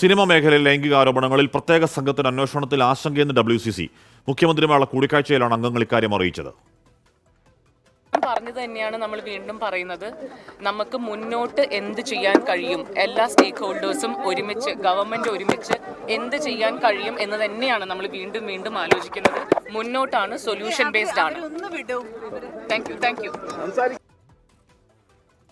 Cinema മേഖലയിൽ ലൈംഗിക ആരോപണങ്ങളിൽ പ്രത്യേക സംഘത്തിന് അന്വേഷണത്തിൽ ആശങ്കയെന്ന് WCC. മുഖ്യമന്ത്രിയുമായുള്ള കൂടിക്കാഴ്ചയിലാണ് അംഗങ്ങൾ ഇക്കാര്യം അറിയിച്ചത്. പറഞ്ഞത് തന്നെയാണ് നമ്മൾ വീണ്ടും പറയുന്നത്. നമുക്ക് മുന്നോട്ട് എന്ത് ചെയ്യാൻ കഴിയും, എല്ലാ സ്റ്റേക്ക് ഹോൾഡേഴ്സും ഒരുമിച്ച്, ഗവൺമെന്റ് ഒരുമിച്ച് എന്ത് ചെയ്യാൻ കഴിയും എന്ന് തന്നെയാണ് നമ്മൾ വീണ്ടും വീണ്ടും ആലോചിക്കുന്നത്. മുന്നോട്ടാണ്, സൊല്യൂഷൻ ബേസ്ഡ് ആണ്. Thank you.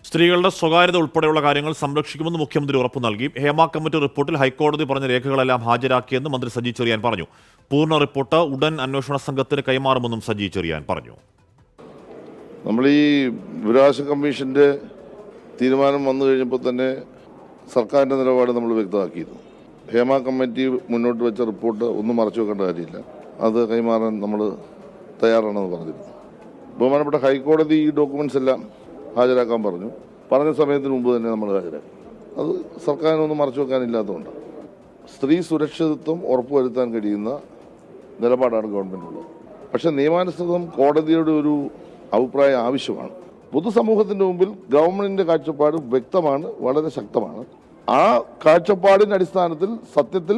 സ്ത്രീകളുടെ സ്വകാര്യത ഉൾപ്പെടെയുള്ള കാര്യങ്ങൾ സംരക്ഷിക്കുമെന്ന് മുഖ്യമന്ത്രി ഉറപ്പു നൽകി. ഹേമ കമ്മിറ്റി റിപ്പോർട്ടിൽ ഹൈക്കോടതി പറഞ്ഞ രേഖകളെല്ലാം ഹാജരാക്കിയെന്ന് മന്ത്രി സജി ചെറിയാൻ പറഞ്ഞു. പൂർണ്ണ റിപ്പോർട്ട് ഉടൻ അന്വേഷണ സംഘത്തിന് കൈമാറുമെന്നും സജി ചെറിയാൻ പറഞ്ഞു. നമ്മൾ ഈ വിവരാവകാശ കമ്മീഷന്റെ തീരുമാനം വന്നു കഴിഞ്ഞപ്പോൾ തന്നെ സർക്കാരിന്റെ നിലപാട് നമ്മൾ വ്യക്തമാക്കിയിരുന്നു. ഹേമ കമ്മിറ്റി മുന്നോട്ട് വെച്ച റിപ്പോർട്ട് ഒന്നും മറച്ചു വെക്കേണ്ട കാര്യമില്ല, അത് കൈമാറാൻ നമ്മൾ തയ്യാറാണെന്ന് പറഞ്ഞിരുന്നു. ബഹുമാനപ്പെട്ട ഹൈക്കോടതി ഈ ഡോക്യുമെന്റ്സ് എല്ലാം ഹാജരാക്കാൻ പറഞ്ഞ സമയത്തിന് മുമ്പ് തന്നെ നമ്മൾ ഹാജരാക്കി. അത് സർക്കാരിനൊന്നും മറച്ചു വെക്കാനില്ലാത്തതുകൊണ്ട് സ്ത്രീ സുരക്ഷിതത്വം ഉറപ്പുവരുത്താൻ കഴിയുന്ന നിലപാടാണ് ഗവൺമെൻറ്റുള്ളത്. പക്ഷേ നിയമാനുസൃതം കോടതിയുടെ ഒരു അഭിപ്രായം ആവശ്യമാണ്. പൊതുസമൂഹത്തിൻ്റെ മുമ്പിൽ ഗവൺമെൻറ്റിൻ്റെ കാഴ്ചപ്പാട് വ്യക്തമാണ്, വളരെ ശക്തമാണ്. ആ കാഴ്ചപ്പാടിൻ്റെ അടിസ്ഥാനത്തിൽ സത്യത്തിൽ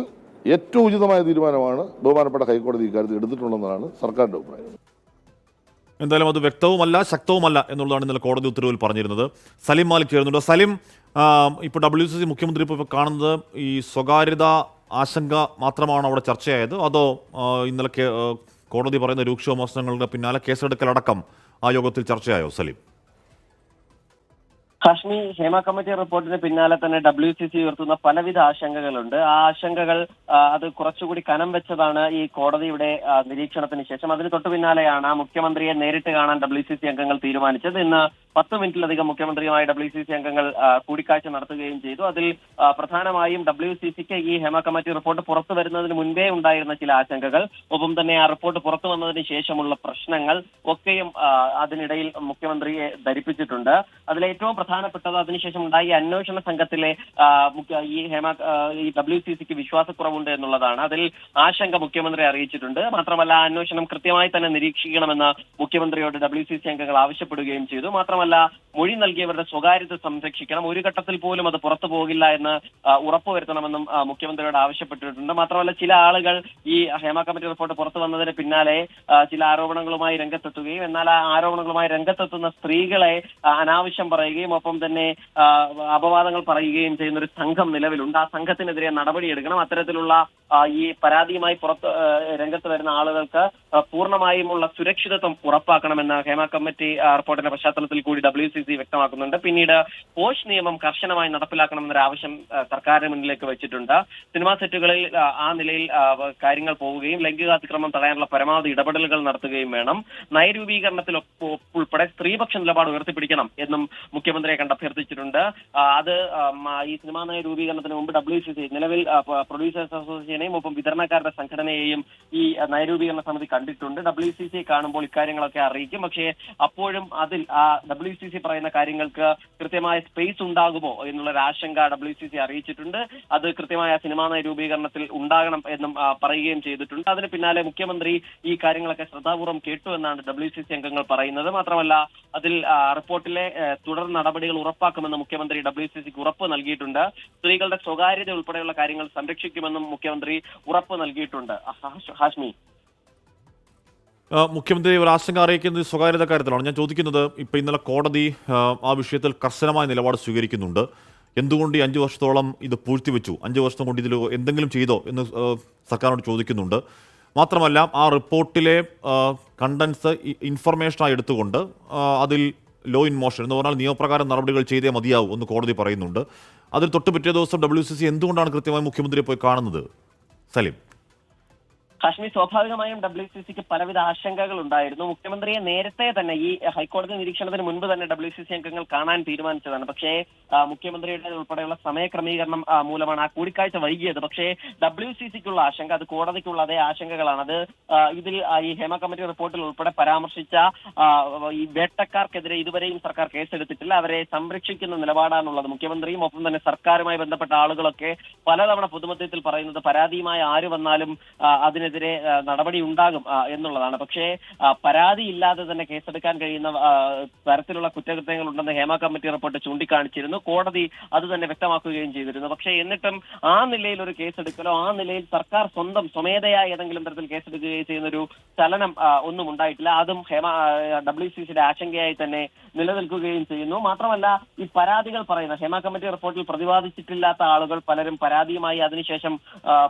ഏറ്റവും ഉചിതമായ തീരുമാനമാണ് ബഹുമാനപ്പെട്ട ഹൈക്കോടതി ഇക്കാര്യത്തിൽ എടുത്തിട്ടുള്ളതെന്നാണ് സർക്കാരിൻ്റെ അഭിപ്രായം. എന്തായാലും അത് വ്യക്തവുമല്ല ശക്തവുമല്ല എന്നുള്ളതാണ് ഇന്നലെ കോടതി ഉത്തരവിൽ പറഞ്ഞിരുന്നത്. സലിം മാലിക് ചേരുന്നുണ്ട്. സലിം, ഇപ്പോൾ WCC മുഖ്യമന്ത്രി ഇപ്പോൾ കാണുന്നത് ഈ സ്വകാര്യത ആശങ്ക മാത്രമാണ് അവിടെ ചർച്ചയായത്, അതോ ഇന്നലെ കോടതി പറയുന്ന രൂക്ഷ വിമർശനങ്ങളുടെ പിന്നാലെ കേസെടുക്കലടക്കം ആ യോഗത്തിൽ ചർച്ചയായോ? സലിം, കാശ്മീർ ഹേമ കമ്മിറ്റി റിപ്പോർട്ടിന് പിന്നാലെ തന്നെ WCC ഉയർത്തുന്ന പലവിധ ആശങ്കകളുണ്ട്. ആ ആശങ്കകൾ അത് കുറച്ചുകൂടി കനം വെച്ചതാണ് ഈ കോടതിയുടെ നിരീക്ഷണത്തിന് ശേഷം. അതിന് തൊട്ടു പിന്നാലെയാണ് മുഖ്യമന്ത്രിയെ നേരിട്ട് കാണാൻ WCC അംഗങ്ങൾ തീരുമാനിച്ചത്. ഇന്ന് 10 മിനിറ്റിലധികം മുഖ്യമന്ത്രിയുമായി WCC അംഗങ്ങൾ കൂടിക്കാഴ്ച നടത്തുകയും ചെയ്തു. അതിൽ പ്രധാനമായും WCCക്ക് ഈ ഹേമ കമ്മിറ്റി റിപ്പോർട്ട് പുറത്തു വരുന്നതിന് മുൻപേ ഉണ്ടായിരുന്ന ചില ആശങ്കകൾ, ഒപ്പം തന്നെ ആ റിപ്പോർട്ട് പുറത്തു വന്നതിന് ശേഷമുള്ള പ്രശ്നങ്ങൾ ഒക്കെയും അതിനിടയിൽ മുഖ്യമന്ത്രിയെ ധരിപ്പിച്ചിട്ടുണ്ട്. അതിലേറ്റവും പ്രധാനപ്പെട്ടത് അതിനുശേഷം ഉണ്ടായ ഈ അന്വേഷണ സംഘത്തിലെ ഈ WCCക്ക് വിശ്വാസക്കുറവുണ്ട് എന്നുള്ളതാണ്. അതിൽ ആശങ്ക മുഖ്യമന്ത്രി അറിയിച്ചിട്ടുണ്ട്. മാത്രമല്ല, അന്വേഷണം കൃത്യമായി തന്നെ നിരീക്ഷിക്കണമെന്ന് മുഖ്യമന്ത്രിയോട് WCC അംഗങ്ങൾ ആവശ്യപ്പെടുകയും ചെയ്തു. മാത്രമല്ല, മൊഴി നൽകിയവരുടെ സ്വകാര്യത സംരക്ഷിക്കണം, ഒരു ഘട്ടത്തിൽ പോലും അത് പുറത്തു പോകില്ല എന്ന് ഉറപ്പുവരുത്തണമെന്നും മുഖ്യമന്ത്രിയോട് ആവശ്യപ്പെട്ടിട്ടുണ്ട്. മാത്രമല്ല, ചില ആളുകൾ ഈ ഹേമ കമ്മിറ്റി റിപ്പോർട്ട് പുറത്തു വന്നതിന് പിന്നാലെ ചില ആരോപണങ്ങളുമായി രംഗത്തെത്തുകയും, എന്നാൽ ആ ആരോപണങ്ങളുമായി രംഗത്തെത്തുന്ന സ്ത്രീകളെ അനാവശ്യം പറയുകയും ഒപ്പം തന്നെ അപവാദങ്ങൾ പറയുകയും ചെയ്യുന്ന ഒരു സംഘം നിലവിലുണ്ട്. ആ സംഘത്തിനെതിരെ നടപടിയെടുക്കണം. അത്തരത്തിലുള്ള ഈ പരാതിയുമായി രംഗത്ത് വരുന്ന ആളുകൾക്ക് പൂർണ്ണമായും ഉള്ള സുരക്ഷിതത്വം ഉറപ്പാക്കണമെന്ന് ഹേമ കമ്മിറ്റി റിപ്പോർട്ടിന്റെ പശ്ചാത്തലത്തിൽ കൂടി WCC വ്യക്തമാക്കുന്നുണ്ട്. പിന്നീട് പോഷ് നിയമം കർശനമായി നടപ്പിലാക്കണമെന്നൊരു ആവശ്യം സർക്കാരിന് മുന്നിലേക്ക് വെച്ചിട്ടുണ്ട്. സിനിമാ സെറ്റുകളിൽ ആ നിലയിൽ കാര്യങ്ങൾ പോവുകയും ലൈംഗികാതിക്രമം തടയാനുള്ള പരമാവധി ഇടപെടലുകൾ നടത്തുകയും വേണം. നയരൂപീകരണത്തിൽ ഉൾപ്പെടെ സ്ത്രീപക്ഷ നിലപാട് ഉയർത്തിപ്പിടിക്കണം എന്നും മുഖ്യമന്ത്രിയെ കണ്ട് അഭ്യർത്ഥിച്ചിട്ടുണ്ട്. അത് ഈ സിനിമാ നയ രൂപീകരണത്തിന് മുമ്പ് WCC നിലവിൽ പ്രൊഡ്യൂസേഴ്സ് അസോസിയേഷനെയും ഒപ്പം വിതരണക്കാരുടെ സംഘടനയെയും ഈ നയരൂപീകരണ സമിതി കണ്ടിട്ടുണ്ട്. WCC കാണുമ്പോൾ ഇക്കാര്യങ്ങളൊക്കെ അറിയിക്കും. പക്ഷേ അപ്പോഴും അതിൽ WCC പറയുന്ന കാര്യങ്ങൾക്ക് കൃത്യമായ സ്പേസ് ഉണ്ടാകുമോ എന്നുള്ളൊരു ആശങ്ക WCC അറിയിച്ചിട്ടുണ്ട്. അത് കൃത്യമായ സിനിമാ നയ രൂപീകരണത്തിൽ ഉണ്ടാകണം എന്നും പറയുകയും ചെയ്തിട്ടുണ്ട്. അതിന് പിന്നാലെ മുഖ്യമന്ത്രി ഈ കാര്യങ്ങളൊക്കെ ശ്രദ്ധാപൂർവ്വം കേട്ടു എന്നാണ് WCC അംഗങ്ങൾ പറയുന്നത്. മാത്രമല്ല, അതിൽ റിപ്പോർട്ടിലെ തുടർ നടപടികൾ ഉറപ്പാക്കുമെന്ന് മുഖ്യമന്ത്രി WCCക്ക് ഉറപ്പ് നൽകിയിട്ടുണ്ട്. സ്ത്രീകളുടെ സ്വകാര്യത ഉൾപ്പെടെയുള്ള കാര്യങ്ങൾ സംരക്ഷിക്കുമെന്നും മുഖ്യമന്ത്രി ഉറപ്പ് നൽകിയിട്ടുണ്ട്. ഹാഷ്മി, മുഖ്യമന്ത്രി ഒരു ആശങ്ക അറിയിക്കുന്നത് സ്വകാര്യത കാര്യത്തിലാണ്. ഞാൻ ചോദിക്കുന്നത്, ഇപ്പം ഇന്നലെ കോടതി ആ വിഷയത്തിൽ കർശനമായ നിലപാട് സ്വീകരിക്കുന്നുണ്ട്. എന്തുകൊണ്ട് ഈ 5 വർഷത്തോളം ഇത് പൂഴ്ത്തിവെച്ചു, 5 വർഷം കൊണ്ട് ഇതിൽ എന്തെങ്കിലും ചെയ്തോ എന്ന് സർക്കാരിനോട് ചോദിക്കുന്നുണ്ട്. മാത്രമല്ല, ആ റിപ്പോർട്ടിലെ കണ്ടൻസ് ഇൻഫർമേഷനായി എടുത്തുകൊണ്ട് അതിൽ ലോ ഇൻ മോഷൻ എന്ന് പറഞ്ഞാൽ നിയമപ്രകാരം നടപടികൾ ചെയ്തേ മതിയാവൂ എന്ന് കോടതി പറയുന്നുണ്ട്. അതിൽ തൊട്ട് പിറ്റേ ദിവസം WCC എന്തുകൊണ്ടാണ് കൃത്യമായി മുഖ്യമന്ത്രിയെ പോയി കാണുന്നത്? സലിം, കാശ്മീർ സ്വാഭാവികമായും WCCക്ക് പലവിധ ആശങ്കകൾ ഉണ്ടായിരുന്നു. മുഖ്യമന്ത്രിയെ നേരത്തെ തന്നെ ഈ ഹൈക്കോടതി നിരീക്ഷണത്തിന് മുൻപ് തന്നെ WCC അംഗങ്ങൾ കാണാൻ തീരുമാനിച്ചതാണ്. പക്ഷേ മുഖ്യമന്ത്രിയുടെ ഉൾപ്പെടെയുള്ള സമയക്രമീകരണം മൂലമാണ് ആ കൂടിക്കാഴ്ച വൈകിയത്. പക്ഷേ WCCക്കുള്ള ആശങ്ക അത് കോടതിക്കുള്ള അതേ ആശങ്കകളാണ്. അത് ഇതിൽ ഈ ഹേമ കമ്മിറ്റി റിപ്പോർട്ടിൽ ഉൾപ്പെടെ പരാമർശിച്ച ഈ വേട്ടക്കാർക്കെതിരെ ഇതുവരെയും സർക്കാർ കേസെടുത്തിട്ടില്ല. അവരെ സംരക്ഷിക്കുന്ന നിലപാടാണുള്ളത്. മുഖ്യമന്ത്രിയും ഒപ്പം തന്നെ സർക്കാരുമായി ബന്ധപ്പെട്ട ആളുകളൊക്കെ പലതവണ പൊതുമധ്യത്തിൽ പറയുന്നത് പരാതിയുമായി ആര് വന്നാലും അതിനെതിരെ അതിനെതിരെ നടപടി ഉണ്ടാകും എന്നുള്ളതാണ്. പക്ഷേ പരാതി ഇല്ലാതെ തന്നെ കേസെടുക്കാൻ കഴിയുന്ന തരത്തിലുള്ള കുറ്റകൃത്യങ്ങൾ ഉണ്ടെന്ന് ഹേമ കമ്മിറ്റി റിപ്പോർട്ട് ചൂണ്ടിക്കാണിച്ചിരുന്നു. കോടതി അത് തന്നെ വ്യക്തമാക്കുകയും ചെയ്തിരുന്നു. പക്ഷേ എന്നിട്ടും ആ നിലയിൽ ഒരു കേസെടുക്കലോ ആ നിലയിൽ സർക്കാർ സ്വമേധയാ ഏതെങ്കിലും തരത്തിൽ കേസെടുക്കുകയോ ചെയ്യുന്ന ഒരു ചലനം ഒന്നും ഉണ്ടായിട്ടില്ല. അതും WCCയുടെ ആശങ്കയായി തന്നെ നിലനിൽക്കുകയും ചെയ്യുന്നു. മാത്രമല്ല, ഈ പരാതികൾ പറയുന്ന ഹേമ കമ്മിറ്റി റിപ്പോർട്ടിൽ പ്രതിപാദിച്ചിട്ടില്ലാത്ത ആളുകൾ പലരും പരാതിയുമായി അതിനുശേഷം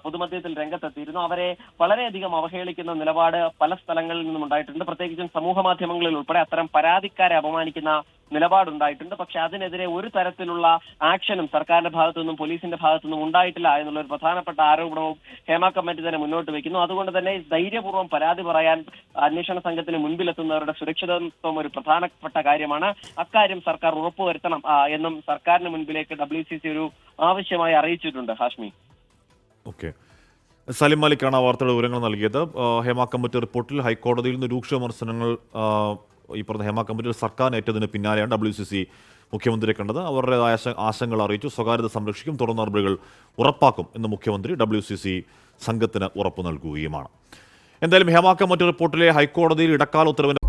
പൊതുമധ്യത്തിൽ രംഗത്തെത്തിയിരുന്നു. അവരെ വളരെയധികം അവഹേളിക്കുന്ന നിലപാട് പല സ്ഥലങ്ങളിൽ നിന്നും ഉണ്ടായിട്ടുണ്ട്. പ്രത്യേകിച്ചും സമൂഹ മാധ്യമങ്ങളിൽ ഉൾപ്പെടെ അത്തരം പരാതിക്കാരെ അപമാനിക്കുന്ന നിലപാടുണ്ടായിട്ടുണ്ട്. പക്ഷെ അതിനെതിരെ ഒരു തരത്തിലുള്ള ആക്ഷനും സർക്കാരിന്റെ ഭാഗത്തുനിന്നും പോലീസിന്റെ ഭാഗത്തുനിന്നും ഉണ്ടായിട്ടില്ല എന്നുള്ള ഒരു പ്രധാനപ്പെട്ട ആരോപണവും ഹേമ കമ്മിറ്റി തന്നെ മുന്നോട്ട് വയ്ക്കുന്നു. അതുകൊണ്ട് തന്നെ ധൈര്യപൂർവ്വം പരാതി പറയാൻ അന്വേഷണ സംഘത്തിന് മുൻപിലെത്തുന്നവരുടെ സുരക്ഷിതത്വം ഒരു പ്രധാനപ്പെട്ട കാര്യമാണ്. അക്കാര്യം സർക്കാർ ഉറപ്പുവരുത്തണം എന്നും സർക്കാരിന് മുൻപിലേക്ക് WCC ഒരു ആവശ്യമായി അറിയിച്ചിട്ടുണ്ട്. ഹാഷ്മി. ഓക്കെ, സലിം മാലിക്കാണ് ആ വാർത്തയുടെ വിവരങ്ങൾ നൽകിയത്. ഹേമ കമ്മിറ്റി റിപ്പോർട്ടിൽ ഹൈക്കോടതിയിൽ നിന്ന് രൂക്ഷ വിമർശനങ്ങൾ ഈ പറഞ്ഞ ഹേമ കമ്മിറ്റിയിൽ സർക്കാർ ഏറ്റതിന് പിന്നാലെയാണ് WCC മുഖ്യമന്ത്രിയെ കണ്ടത്. അവരുടേതായ ആശങ്കകൾ അറിയിച്ചു. സ്വകാര്യത സംരക്ഷിക്കും, തുടർ നടപടികൾ ഉറപ്പാക്കും എന്ന് മുഖ്യമന്ത്രി WCC സംഘത്തിന് ഉറപ്പു നൽകുകയുമാണ്. എന്തായാലും ഹേമ കമ്മിറ്റി റിപ്പോർട്ടിലെ ഹൈക്കോടതിയിൽ ഇടക്കാല ഉത്തരവിന്റെ